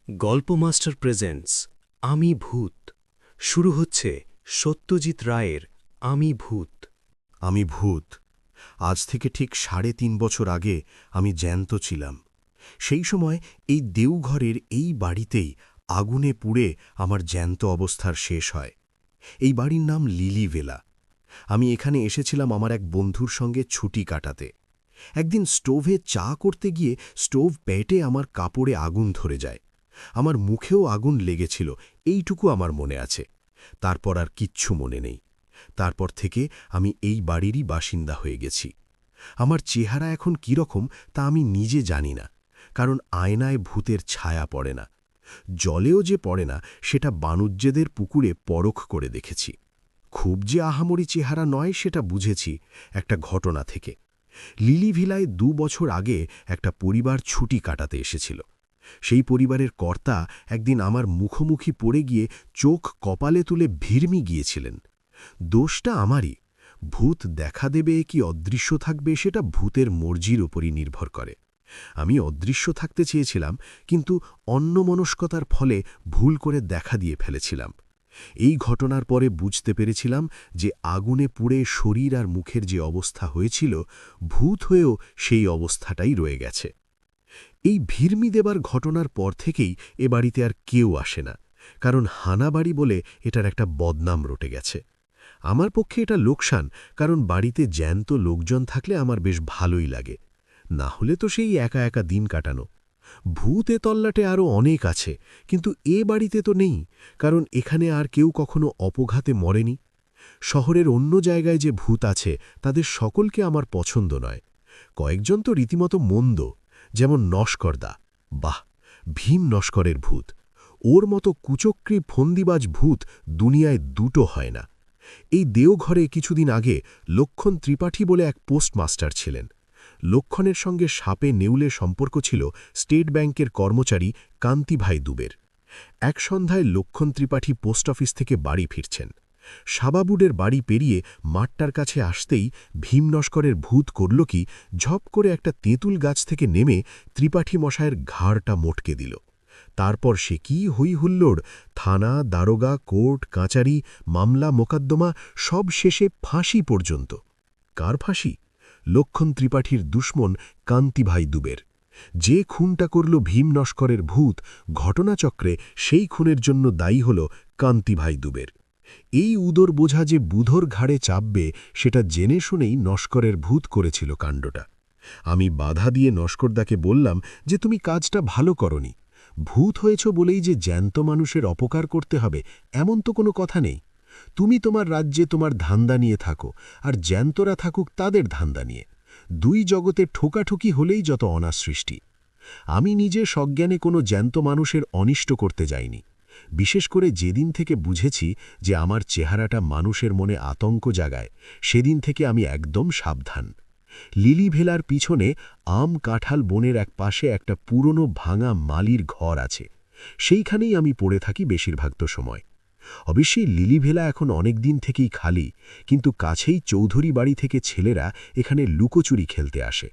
গল্প master presents আমি ভূত। শুরু হচ্ছে সত্যজিৎ রায়ের আমি ভূত। আমি ভূত। আজ থেকে ঠিক ৩.৫ বছর আগে আমি জ্যান্ত ছিলাম। সেই সময় এই দেওঘরের এই বাড়িতেই আগুনে পুড়ে আমার জ্যান্ত অবস্থার শেষ হয়। এই বাড়ির নাম লিলিভেলা। আমি এখানে এসেছিলাম আমার এক বন্ধুর সঙ্গে ছুটি কাটাতে। একদিন স্টোভে চা করতে গিয়ে স্টোভ পেটে আমার কাপড়ে আগুন ধরে যায়। আমার মুখেও আগুন লেগেছিল, এইটুকু আমার মনে আছে। তারপর আর কিচ্ছু মনে নেই। তারপর থেকে আমি এই বাড়িরই বাসিন্দা হয়ে গেছি। আমার চেহারা এখন কীরকম তা আমি নিজে জানি না, কারণ আয়নায় ভূতের ছায়া পড়ে না। জলেও যে পড়ে না সেটা বাণুজ্যেদের পুকুরে পরখ করে দেখেছি। খুব যে আহামরি চেহারা নয় সেটা বুঝেছি একটা ঘটনা থেকে। লিলিভিলায় ২ বছর আগে একটা পরিবার ছুটি কাটাতে এসেছিল। সেই পরিবারের কর্তা একদিন আমার মুখোমুখি পড়ে গিয়ে চোখ কপালে তুলে ভিড়মি গিয়েছিলেন। দোষটা আমারই। ভূত দেখা দেবে কি অদৃশ্য থাকবে সেটা ভূতের মর্জির উপরই নির্ভর করে। আমি অদৃশ্য থাকতে চেয়েছিলাম, কিন্তু অন্যমনস্কতার ফলে ভুল করে দেখা দিয়ে ফেলেছিলাম। এই ঘটনার পরে বুঝতে পেরেছিলাম যে আগুনে পুড়ে শরীর আর মুখের যে অবস্থা হয়েছিল, ভূত হয়েও সেই অবস্থাটাই রয়ে গেছে। এই ভিড়মি দেবার ঘটনার পর থেকেই এ বাড়িতে আর কেউ আসে না, কারণ হানাবাড়ি বলে এটার একটা বদনাম রটে গেছে। আমার পক্ষে এটা লোকসান, কারণ বাড়িতে জ্যান্ত লোকজন থাকলে আমার বেশ ভালোই লাগে। না হলে তো সেই একা একা দিন কাটানো। ভূত এ তল্লাটে আরও অনেক আছে, কিন্তু এ বাড়িতে তো নেই, কারণ এখানে আর কেউ কখনো অপঘাতে মরেনি। শহরের অন্য জায়গায় যে ভূত আছে তাদের সকলকে আমার পছন্দ নয়। কয়েকজন তো রীতিমতো মন্দ, যেমন নস্করদা। বাহ, ভীম নস্করের ভূত। ওর মতো কুচক্রী ফন্দিবাজ ভূত দুনিয়ায় দুটো হয় না। এই দেওঘরে কিছুদিন আগে লক্ষণ ত্রিপাঠী বলে এক পোস্টমাস্টার ছিলেন। লক্ষণের সঙ্গে সাপে নেউলে সম্পর্ক ছিল স্টেট ব্যাংকের কর্মচারী কান্তিভাই দুবের। এক সন্ধ্যায় লক্ষণ ত্রিপাঠী পোস্ট অফিস থেকে বাড়ি ফিরছেন। সাবাবুডের বাড়ি পেরিয়ে মাঠটার কাছে আসতেই ভীম নস্করের ভূত করল কি, ঝপ করে একটা তেঁতুল গাছ থেকে নেমে ত্রিপাঠী মশায়ের ঘাড়টা মোটকে দিল। তারপর সে কি হই হুল্লোড়! থানা, দারোগা, কোর্ট কাচারি, মামলা মোকদ্দমা সব শেষে ফাঁসি পর্যন্ত। কার ফাঁসি? লক্ষণ ত্রিপাঠীর দুশ্মন কান্তিভাই দুবের। যে খুনটা করল ভীম নস্করের ভূত, ঘটনাচক্রে সেই খুনের জন্য দায়ী হল কান্তিভাই দুবের। এই উদর বোঝা যে বুধর ঘাড়ে চাপবে সেটা জেনে শুনেই নস্করের ভূত করেছিল কাণ্ডটা। আমি বাধা দিয়ে নস্করদাকে বললাম যে তুমি কাজটা ভালো করনি। ভূত হয়েছ বলেই যে জ্যান্ত মানুষের অপকার করতে হবে এমন তো কোনো কথা নেই। তুমি তোমার রাজ্যে তোমার ধান্দা নিয়ে থাকো, আর জ্যান্তরা থাকুক তাদের ধান্দা নিয়ে। দুই জগতে ঠোকাঠুকি হলেই যত অনাসৃষ্টি। আমি নিজে সজ্ঞানে কোনো জ্যান্ত মানুষের অনিষ্ট করতে যাইনি। বিশেষ করে যেদিন থেকে বুঝেছি যে আমার চেহারাটা মানুষের মনে আতঙ্ক জাগায়, সেদিন থেকে আমি একদম সাবধান। লিলিভেলার পিছনে আম কাঁঠাল বনের এক পাশে একটা পুরনো ভাঙা মালির ঘর আছে। সেইখানেই আমি পড়ে থাকি বেশিরভাগত সময়। অবশ্যই লিলিভেলা এখন অনেক দিন থেকেই খালি, কিন্তু কাছেই চৌধুরী বাড়ি থেকে ছেলেরা এখানে লুকোচুরি খেলতে আসে।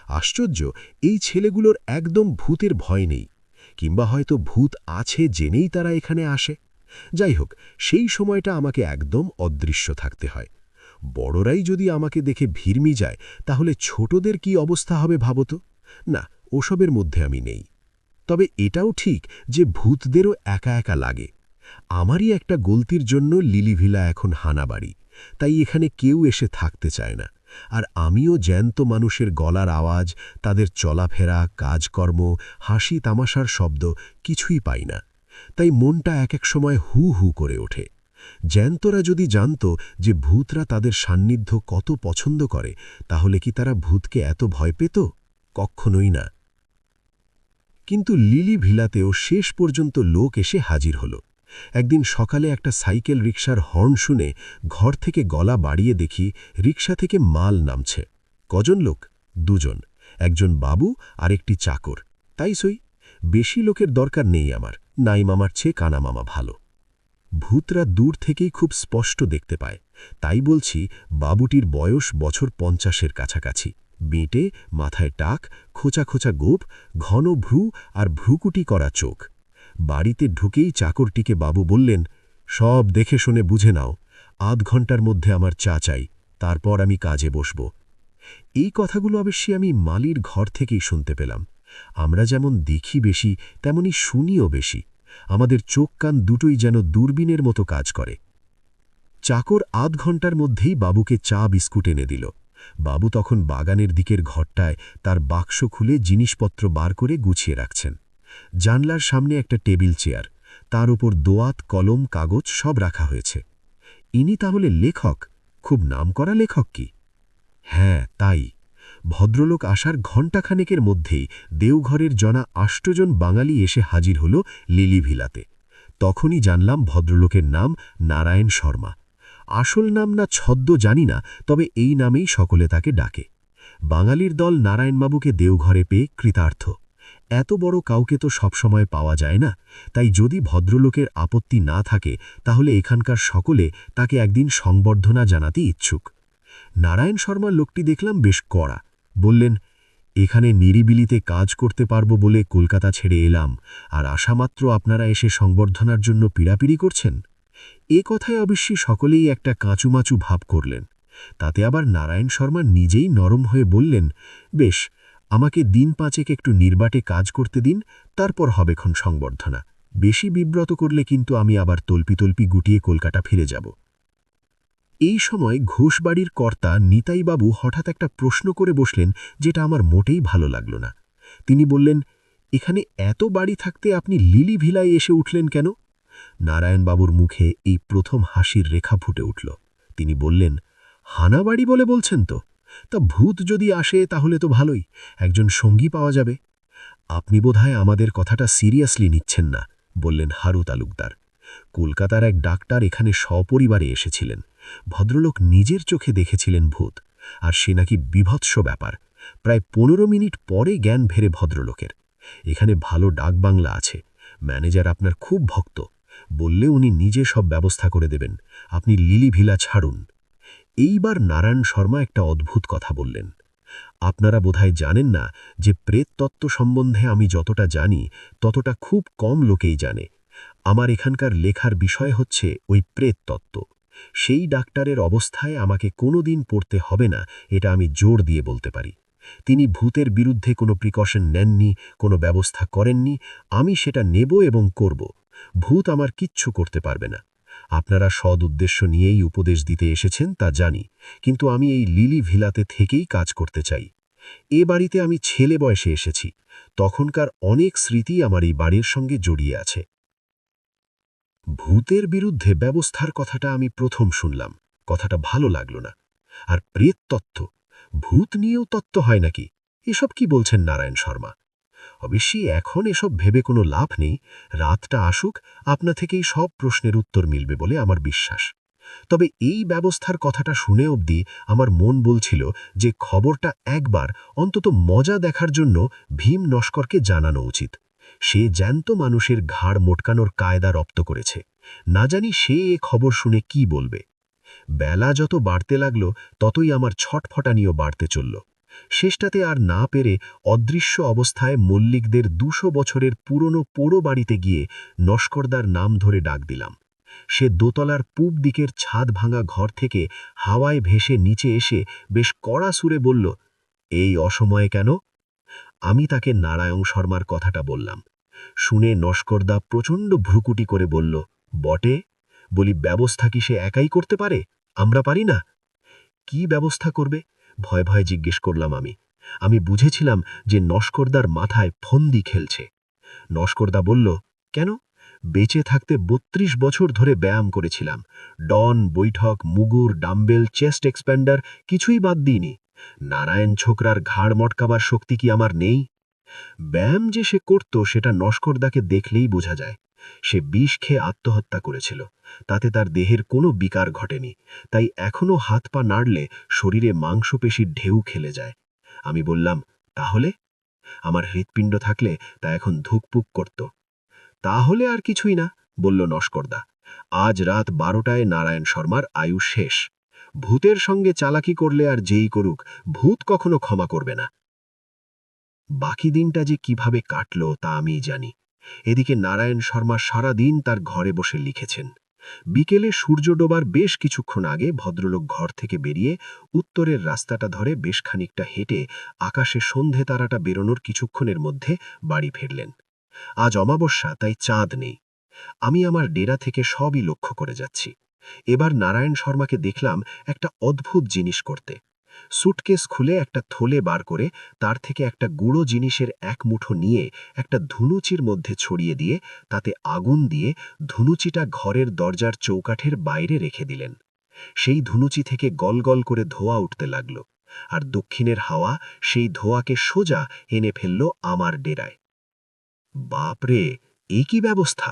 আশ্চর্য, এই ছেলেগুলোর একদম ভূতের ভয় নেই, কিংবা হয়তো ভূত আছে জেনেই তারা এখানে আসে। যাই হোক, সেই সময়টা আমাকে একদম অদৃশ্য থাকতে হয়। বড়রাই যদি আমাকে দেখে ভিড়মি যায়, তাহলে ছোটদের কি অবস্থা হবে ভাবতো? না, ওসবের মধ্যে আমি নেই। তবে এটাও ঠিক যে ভূতদেরও একা একা লাগে। আমারই একটা গলতির জন্য লিলিভিলা এখন হানাবাড়ি, তাই এখানে কেউ এসে থাকতে চায় না। আর আমিও জ্যান্ত মানুষের গলার আওয়াজ, তাদের চলাফেরা, কাজকর্ম, হাসি তামাশার শব্দ কিছুই পাই না। তাই মনটা এক এক সময় হু হু করে ওঠে। জ্যান্তরা যদি জানত যে ভূতরা তাদের সান্নিধ্য কত পছন্দ করে, তাহলে কি তারা ভূতকে এত ভয় পেত? কক্ষণই না। কিন্তু লিলিভিলাতেও শেষ পর্যন্ত লোক এসে হাজির হল। একদিন সকালে একটা সাইকেল রিকশার হর্ন শুনে ঘর থেকে গলা বাড়িয়ে দেখি রিকশা থেকে মাল নামছে। কজন লোক? ২ জন। একজন বাবু আর একটি চাকর। তাই সই, বেশি লোকের দরকার নেই আমার। নাই মামার চেয়ে কানা মামা ভালো। ভূতরা দূর থেকেই খুব স্পষ্ট দেখতে পায়। তাই বলছি, বাবুটির বয়স বছর ৫০-এর কাছাকাছি। বেঁটে, মাথায় টাক, খোঁচা খোঁচা গোঁফ, ঘন ভ্রু আর ভ্রুকুটি করা চোখ। বাড়িতে ঢুকেই চাকরটিকে বাবু বললেন, সব দেখে শুনে বুঝে নাও, আধ ঘন্টার মধ্যে আমার চা চাই, তারপর আমি কাজে বসব। এই কথাগুলো অবশ্যই আমি মালির ঘর থেকেই শুনতে পেলাম। আমরা যেমন দেখি বেশি, তেমনি শুনিও বেশি। আমাদের চোখ কান দুটোই যেন দূরবীনের মতো কাজ করে। চাকর আধ ঘন্টার মধ্যেই বাবুকে চা বিস্কুট এনে দিল। বাবু তখন বাগানের দিকের ঘরটায় তার বাক্স খুলে জিনিসপত্র বার করে গুছিয়ে রাখছেন। জানলার সামনে একটা টেবিল চেয়ার, তার উপর দোয়াত, কলম, কাগজ সব রাখা হয়েছে। ইনি তাহলে লেখক? খুব নামকরা লেখক কি? হ্যাঁ, তাই। ভদ্রলোক আসার ঘণ্টাখানেকের মধ্যেই দেওঘরের জনা ৮ জন বাঙালি এসে হাজির হল লিলি ভিলাতে। তখনই জানলাম ভদ্রলোকের নাম নারায়ণ শর্মা। আসল নাম না ছদ্ম জানি না, তবে এই নামেই সকলে তাকে ডাকে। বাঙালির দল নারায়ণবাবুকে দেওঘরে পেয়ে কৃতার্থ। এত বড় কাউকে তো সবসময় পাওয়া যায় না, তাই যদি ভদ্রলোকের আপত্তি না থাকে তাহলে এখানকার সকলে তাকে একদিন সংবর্ধনা জানাতে ইচ্ছুক। নারায়ণ শর্মার লোকটি দেখলাম বেশ কড়া। বললেন, এখানে নিরিবিলিতে কাজ করতে পারব বলে কলকাতা ছেড়ে এলাম, আর আসামাত্র আপনারা এসে সংবর্ধনার জন্য পীড়াপিড়ি করছেন। এ কথায় অবশ্যই সকলেই একটা কাঁচুমাচু ভাব করলেন। তাতে আবার নারায়ণ শর্মা নিজেই নরম হয়ে বললেন, বেশ, আমাকে দিন ৫ একটু নির্বাটে কাজ করতে দিন, তারপর হবেক্ষণ সংবর্ধনা। বেশি বিব্রত করলে কিন্তু আমি আবার তল্পি গুটিয়ে কলকাতা ফিরে যাব। এই সময় ঘোষবাড়ির কর্তা নিতাইবাবু হঠাৎ একটা প্রশ্ন করে বসলেন, যেটা আমার মোটেই ভালো লাগল না। তিনি বললেন, এখানে এত বাড়ি থাকতে আপনি লিলি ভিলায় এসে উঠলেন কেন? নারায়ণবাবুর মুখে এই প্রথম হাসির রেখা ফুটে উঠল। তিনি বললেন, হানাবাড়ি বলে বলছেন তো? তা ভূত যদি আসে তাহলে তো ভালোই, একজন সঙ্গী পাওয়া যাবে। আপনি বোধহয় আমাদের কথাটা সিরিয়াসলি নিচ্ছেন না, বললেন হারু তালুকদার। কলকাতার এক ডাক্তার এখানে সপরিবারে এসেছিলেন। ভদ্রলোক নিজের চোখে দেখেছিলেন ভূত, আর সে নাকি বীভৎস ব্যাপার। প্রায় ১৫ মিনিট পরে জ্ঞান ফেরে ভদ্রলোকের। এখানে ভালো ডাকবাংলা আছে, ম্যানেজার আপনার খুব ভক্ত। বললে উনি নিজে সব ব্যবস্থা করে দেবেন, আপনি লিলি ভিলা ছাড়ুন। এইবার নারায়ণ শর্মা একটা অদ্ভুত কথা বললেন। আপনারা বোধহয় জানেন না যে প্রেততত্ত্ব সম্বন্ধে আমি যতটা জানি ততটা খুব কম লোকেই জানে। আমার এখানকার লেখার বিষয় হচ্ছে ওই প্রেততত্ত্ব। সেই ডাক্তারের অবস্থায় আমাকে কোনোদিন পড়তে হবে না, এটা আমি জোর দিয়ে বলতে পারি। তিনি ভূতের বিরুদ্ধে কোনো প্রিকশন নেননি, কোনো ব্যবস্থা করেননি। আমি সেটা নেব এবং করব। ভূত আমার কিচ্ছু করতে পারবে না। আপনারা সদ উদ্দেশ্য নিয়েই উপদেশ দিতে এসেছেন তা জানি, কিন্তু আমি এই লিলি ভিলাতে থেকেই কাজ করতে চাই। এ বাড়িতে আমি ছেলে বয়সে এসেছি, তখনকার অনেক স্মৃতি আমার এই বাড়ির সঙ্গে জড়িয়ে আছে। ভূতের বিরুদ্ধে ব্যবস্থার কথাটা আমি প্রথম শুনলাম, কথাটা ভালো লাগল না। আর প্রেততত্ত্ব, ভূত নিয়েও তত্ত্ব হয় নাকি? এসব কি বলছেন নারায়ণ শর্মা? অবশ্যই এখন এসব ভেবে কোনো লাভ নেই। রাতটা আসুক, আপনা থেকেই সব প্রশ্নের উত্তর মিলবে বলে আমার বিশ্বাস। তবে এই ব্যবস্থার কথাটা শুনে অবধি আমার মন বলছিল যে খবরটা একবার অন্তত মজা দেখার জন্য ভীম নস্করকে জানানো উচিত। সে জ্যান্ত মানুষের ঘাড় মোটকানোর কায়দা রপ্ত করেছে। না জানি সে এ খবর শুনে কি বলবে। বেলা যত বাড়তে লাগল ততই আমার ছটফটানিও বাড়তে চলল। শেষটাতে আর না পেরে অদৃশ্য অবস্থায় মল্লিকদের ২০০ বছরের পুরনো পোড়ো বাড়িতে গিয়ে নস্করদার নাম ধরে ডাক দিলাম। সে দোতলার পূব দিকের ছাদ ভাঙা ঘর থেকে হাওয়ায় ভেসে নিচে এসে বেশ কড়া সুরে বলল, এই অসময়ে কেন? আমি তাকে নারায়ণ শর্মার কথাটা বললাম। শুনে নস্করদা প্রচণ্ড ভ্রুকুটি করে বলল, বটে? বলি, ব্যবস্থা কি সে একাই করতে পারে? আমরা পারি না? কি ব্যবস্থা করবে? ভয় ভয় জিজ্ঞেস করলাম আমি। আমি বুঝেছিলাম যে নস্করদার মাথায় ফন্দি খেলছে। নস্করদা বলল, কেন? বেঁচে থাকতে ৩২ বছর ধরে ব্যায়াম করেছিলাম। ডন, বৈঠক, মুগুর, ডাম্বেল, চেস্ট এক্সপ্যান্ডার কিছুই বাদ দিইনি। নারায়ণ ছোকরার ঘাড় মটকাবার শক্তি কি আমার নেই? ব্যায়াম যে সে করত সেটা নস্করদাকে দেখলেই বোঝা যায়। সে বিষ খেয়ে আত্মহত্যা করেছিল, তাতে তার দেহের কোনো বিকার ঘটেনি, তাই এখনও হাত পা নাড়লে শরীরে মাংসপেশির ঢেউ খেলে যায়। আমি বললাম, তাহলে? আমার হৃৎপিণ্ড থাকলে তা এখন ধুকপুক করত। তাহলে আর কিছুই না, বলল নস্করদা। আজ রাত ১২টায় নারায়ণ শর্মার আয়ু শেষ। ভূতের সঙ্গে চালাকি করলে আর যেই করুক, ভূত কখনো ক্ষমা করবে না। বাকি দিনটা যে কিভাবে কাটল তা আমিই জানি। এদিকে নারায়ণ শর্মা সারাদিন তার ঘরে বসে লিখেছেন। বিকেলে সূর্য ডোবার বেশ কিছুক্ষণ আগে ভদ্রলোক ঘর থেকে বেরিয়ে উত্তরের রাস্তাটা ধরে বেশ খানিকটা হেঁটে আকাশে সন্ধে তারাটা বেরোনোর কিছুক্ষণের মধ্যে বাড়ি ফিরলেন। আজ অমাবস্যা, তাই চাঁদ নেই। আমি আমার ডেরা থেকে সবই লক্ষ্য করে যাচ্ছি। এবার নারায়ণ শর্মাকে দেখলাম একটা অদ্ভুত জিনিস করতে। সুটকেস খুলে একটা থলে বার করে তার থেকে একটা গুঁড়ো জিনিসের এক মুঠো নিয়ে একটা ধুনুচির মধ্যে ছড়িয়ে দিয়ে তাতে আগুন দিয়ে ধুনুচিটা ঘরের দরজার চৌকাঠের বাইরে রেখে দিলেন। সেই ধুনুচি থেকে গলগল করে ধোঁয়া উঠতে লাগল, আর দক্ষিণের হাওয়া সেই ধোঁয়াকে সোজা এনে ফেলল আমার ডেরায়। বাপরে, এই কি ব্যবস্থা!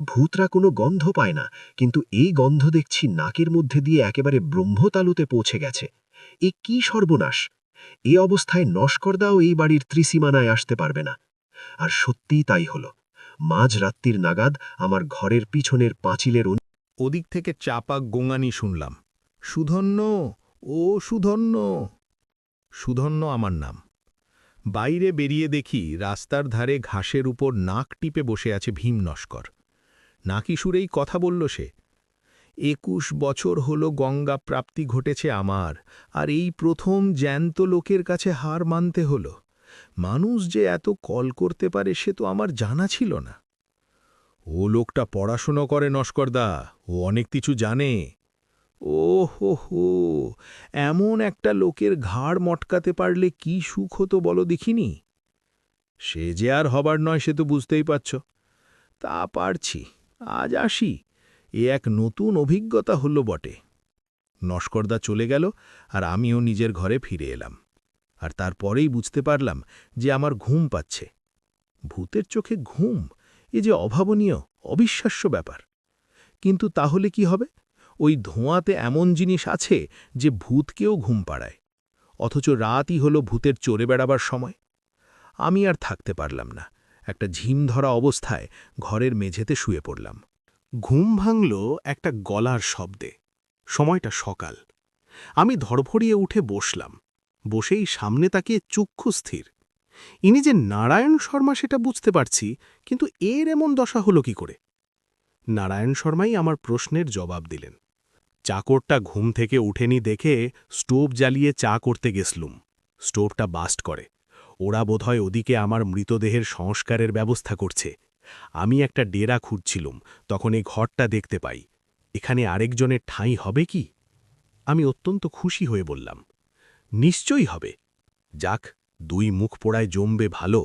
ভূতরা কোনো গন্ধ পায় না, কিন্তু এই গন্ধ দেখছি নাকের মধ্যে দিয়ে একেবারে ব্রহ্মতালুতে পৌঁছে গেছে। এ কি সর্বনাশ! এ অবস্থায় নস্করদাও এই বাড়ির ত্রিসীমানায় আসতে পারবে না। আর সত্যিই তাই হল। মাঝরাত্রির নাগাদ আমার ঘরের পিছনের পাঁচিলের ওদিক থেকে চাপা গোঙানি শুনলাম। সুধন্য, ও সুধন্য। সুধন্য আমার নাম। বাইরে বেরিয়ে দেখি রাস্তার ধারে ঘাসের উপর নাক টিপে বসে আছে ভীম নস্কর। নাকি সুরেই কথা বলল সে। ২১ বছর হল গঙ্গা প্রাপ্তি ঘটেছে আমার, আর এই প্রথম জ্যান্ত লোকের কাছে হার মানতে হল। মানুষ যে এত কল করতে পারে সে তো আমার জানা ছিল না। ও লোকটা পড়াশুনো করে নস্করদা, ও অনেক কিছু জানে। ও হো হো, এমন একটা লোকের ঘাড় মটকাতে পারলে কি সুখ হতো বলো দেখিনি। সে যে আর হবার নয় সে তো বুঝতেই পারছ। তা পারছি, আজ আসি, এ এক নতুন অভিজ্ঞতা হল বটে। নস্করদা চলে গেল, আর আমিও নিজের ঘরে ফিরে এলাম। আর তারপরেই বুঝতে পারলাম যে আমার ঘুম পাচ্ছে। ভূতের চোখে ঘুম, এ যে অভাবনীয়, অবিশ্বাস্য ব্যাপার। কিন্তু তাহলে কি হবে? ওই ধোঁয়াতে এমন জিনিস আছে যে ভূতকেও ঘুম পাড়ায়, অথচ রাতই হল ভূতের চড়ে বেড়াবার সময়। আমি আর থাকতে পারলাম না। একটা ঝিম ধরা অবস্থায় ঘরের মেঝেতে শুয়ে পড়লাম। ঘুম ভাঙল একটা গলার শব্দে। সময়টা সকাল। আমি ধড়ফড়িয়ে উঠে বসলাম। বসেই সামনে তাকিয়ে চক্ষু স্থির। ইনি যে নারায়ণ শর্মা সেটা বুঝতে পারছি, কিন্তু এর এমন দশা হল কি করে? নারায়ণ শর্মাই আমার প্রশ্নের জবাব দিলেন। চাকরটা ঘুম থেকে উঠেনি দেখে স্টোভ জ্বালিয়ে চা করতে গেছলুম। স্টোভটা বাস্ট করে। ওরা বোধহয় ওদিকে আমার মৃতদেহের সংস্কারের ব্যবস্থা করছে। আমি একটা ডেরা খুঁজছিলুম, তখন এই ঘরটা দেখতে পাই। এখানে আরেকজনের ঠাঁই হবে কি? আমি অত্যন্ত খুশি হয়ে বললাম, নিশ্চয়ই হবে। যাক, দুই মুখ পোড়ায় জমবে ভালো।